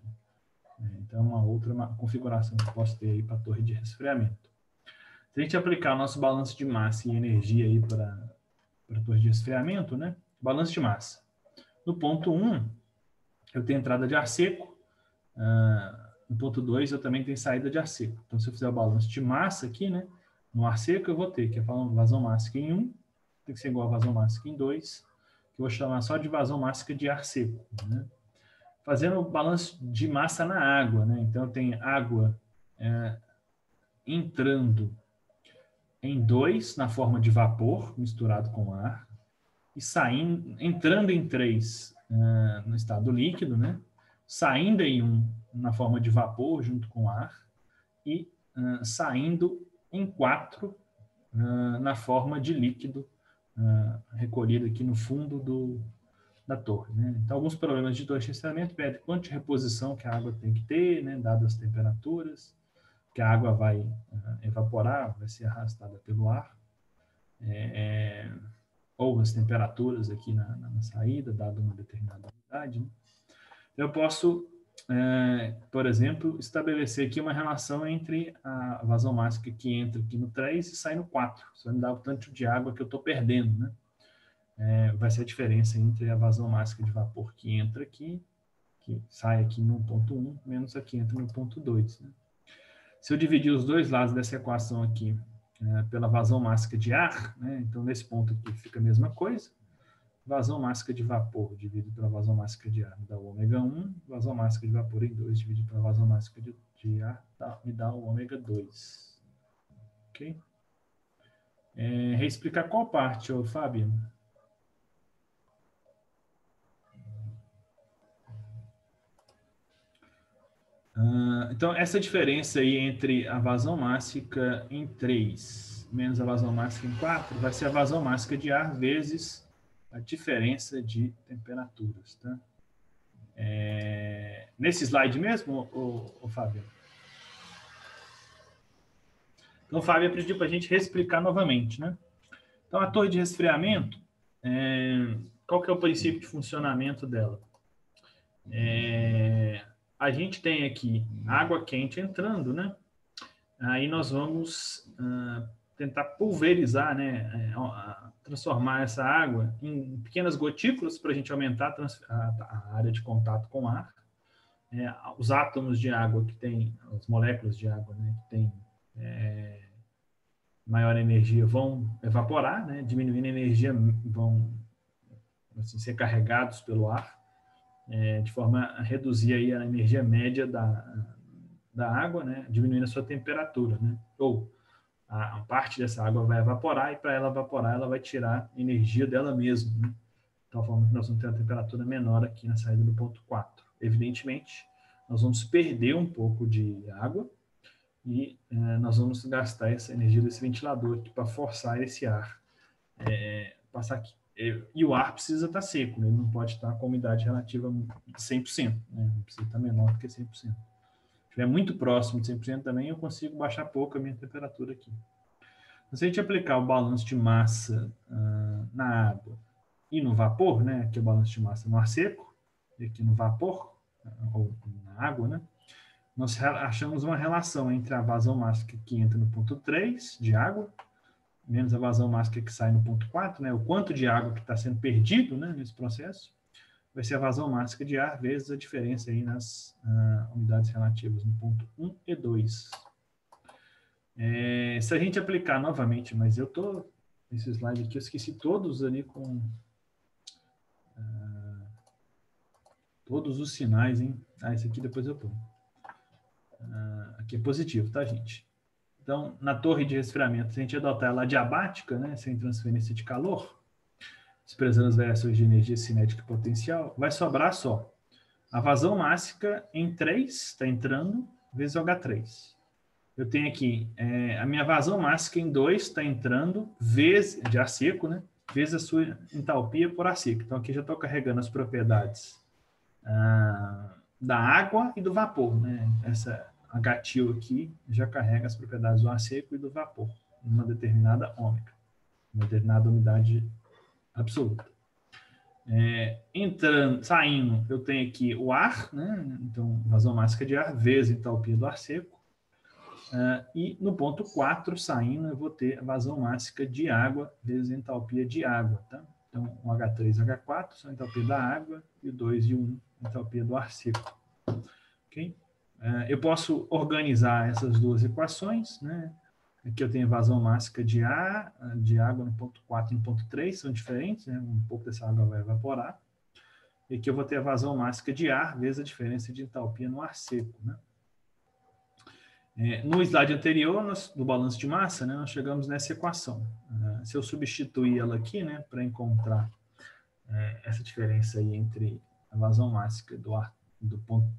Então, é uma outra configuração que eu posso ter aí para a torre de resfriamento. Se a gente aplicar o nosso balanço de massa e energia aí para a torre de resfriamento, né? Balanço de massa. No ponto 1, eu tenho entrada de ar seco. No ponto 2, eu também tenho saída de ar seco. Então, se eu fizer o balanço de massa aqui, né? No ar seco, eu vou ter que é vazão mássica em 1, tem que ser igual a vazão mássica em 2, que eu vou chamar só de vazão mássica de ar seco, né? Fazendo o balanço de massa na água, né? Então, eu tenho água entrando em 2 na forma de vapor misturado com ar e entrando em 3 no estado líquido, né? Saindo em 1 na forma de vapor junto com ar e saindo em 4 na forma de líquido recolhido aqui no fundo da torre, né? Então, alguns problemas de torre de resfriamento pedem quanto de reposição que a água tem que ter, né? Dadas as temperaturas, que a água vai evaporar, vai ser arrastada pelo ar, ou as temperaturas aqui na saída, dada uma determinada umidade, né? Eu posso, por exemplo, estabelecer aqui uma relação entre a vazão mássica que entra aqui no 3 e sai no 4. Isso vai me dar o tanto de água que eu estou perdendo, né? Vai ser a diferença entre a vazão mássica de vapor que entra aqui, que sai aqui no ponto 1, menos a que entra no ponto 2, né? Se eu dividir os dois lados dessa equação aqui pela vazão mássica de ar, né? Então, nesse ponto aqui fica a mesma coisa. Vazão mássica de vapor dividido pela vazão mássica de ar me dá o ômega 1, vazão mássica de vapor em 2 dividido pela vazão mássica de ar me dá o ômega 2. Ok? Reexplicar qual parte, Fábio? Então, essa diferença aí entre a vazão mássica em 3 menos a vazão mássica em 4 vai ser a vazão mássica de ar vezes a diferença de temperaturas, tá? Nesse slide mesmo, o Fábio? Então, o Fábio pediu para a gente reexplicar novamente, né? Então, a torre de resfriamento, qual que é o princípio de funcionamento dela? A gente tem aqui água quente entrando, né? Aí nós vamos tentar pulverizar, né? Transformar essa água em pequenas gotículas para a gente aumentar a área de contato com o ar. Os átomos de água que tem, as moléculas de água, né, que tem maior energia vão evaporar, né, diminuindo a energia, vão assim, ser carregados pelo ar, de forma a reduzir aí a energia média da água, né, diminuindo a sua temperatura, né, ou a parte dessa água vai evaporar e para ela evaporar ela vai tirar energia dela mesma, né, de tal forma que nós vamos ter uma temperatura menor aqui na saída do ponto 4. Evidentemente, nós vamos perder um pouco de água e nós vamos gastar essa energia desse ventilador aqui para forçar esse ar passar aqui. E o ar precisa estar seco, né? Ele não pode estar com umidade relativa de 100%, né? Precisa estar menor do que 100%. Se estiver muito próximo de 100% também, eu consigo baixar pouco a minha temperatura aqui. Então, se a gente aplicar o balanço de massa na água e no vapor, né? Aqui é o balanço de massa no ar seco, e aqui no vapor, ou na água, né? Nós achamos uma relação entre a vazão mássica que entra no ponto 3 de água, menos a vazão mássica que sai no ponto 4, né? O quanto de água que está sendo perdido, né, nesse processo, vai ser a vazão mássica de ar vezes a diferença aí nas unidades relativas no ponto 1 e 2. Se a gente aplicar novamente, mas eu tô nesse slide aqui, eu esqueci todos ali com todos os sinais, hein? Esse aqui depois eu ponho. Aqui é positivo, tá, gente? Então, na torre de resfriamento, se a gente adotar ela adiabática, né, sem transferência de calor, desprezando as variações de energia cinética e potencial, vai sobrar só a vazão mássica em 3, está entrando, vezes o H3. Eu tenho aqui a minha vazão mássica em 2 está entrando, vezes, de ar seco, né, vezes a sua entalpia por ar seco. Então, aqui já estou carregando as propriedades da água e do vapor, né? Essa H-til aqui já carrega as propriedades do ar seco e do vapor, numa determinada ômega, uma determinada umidade absoluta. Saindo, eu tenho aqui o ar, né? Então, vazão mássica de ar vezes entalpia do ar seco. E no ponto 4, saindo, eu vou ter a vazão máxima de água vezes a entalpia de água. Tá? Então, o H3 e H4 são a entalpia da água, e o 2 e o 1 a entalpia do ar seco. Okay? Eu posso organizar essas duas equações, né? Aqui eu tenho a vazão máxima de água no ponto 4 e no ponto 3, são diferentes, né? Um pouco dessa água vai evaporar. E aqui eu vou ter a vazão máxima de ar vezes a diferença de entalpia no ar seco, né? No slide anterior, do balanço de massa, né, nós chegamos nessa equação. Se eu substituir ela aqui, né, para encontrar essa diferença aí entre a vazão máxima do ar do ponto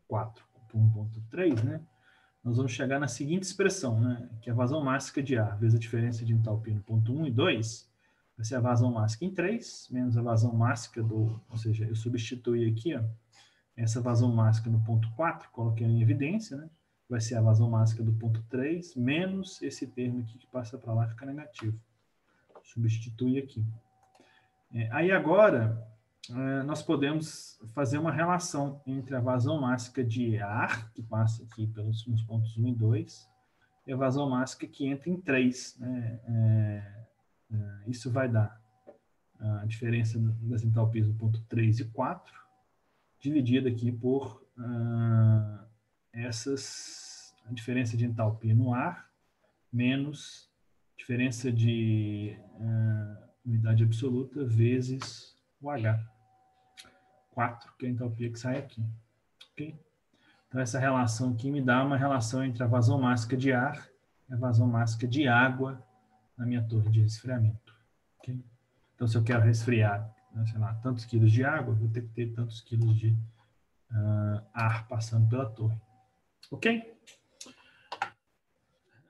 4 para o ponto 3, né, nós vamos chegar na seguinte expressão, né, que a vazão máxima de ar vezes a diferença de entalpia no ponto 1 e 2 vai ser a vazão máxima em 3, menos a vazão máxima ou seja, eu substituí aqui, ó, essa vazão máxima no ponto 4, coloquei em evidência, né, vai ser a vazão máxima do ponto 3, menos esse termo aqui que passa para lá, fica negativo. Substitui aqui. Aí agora, nós podemos fazer uma relação entre a vazão máxima de ar, que passa aqui nos pontos 1 e 2, e a vazão máxima que entra em 3. Né? Isso vai dar a diferença das entalpias do ponto 3 e 4, dividida aqui por a diferença de entalpia no ar, menos diferença de unidade absoluta, vezes o H. 4, que é a entalpia que sai aqui. Okay? Então, essa relação aqui me dá uma relação entre a vazão máxima de ar e a vazão máxima de água na minha torre de resfriamento. Okay? Então, se eu quero resfriar, sei lá, tantos quilos de água, eu vou ter que ter tantos quilos de ar passando pela torre. Ok?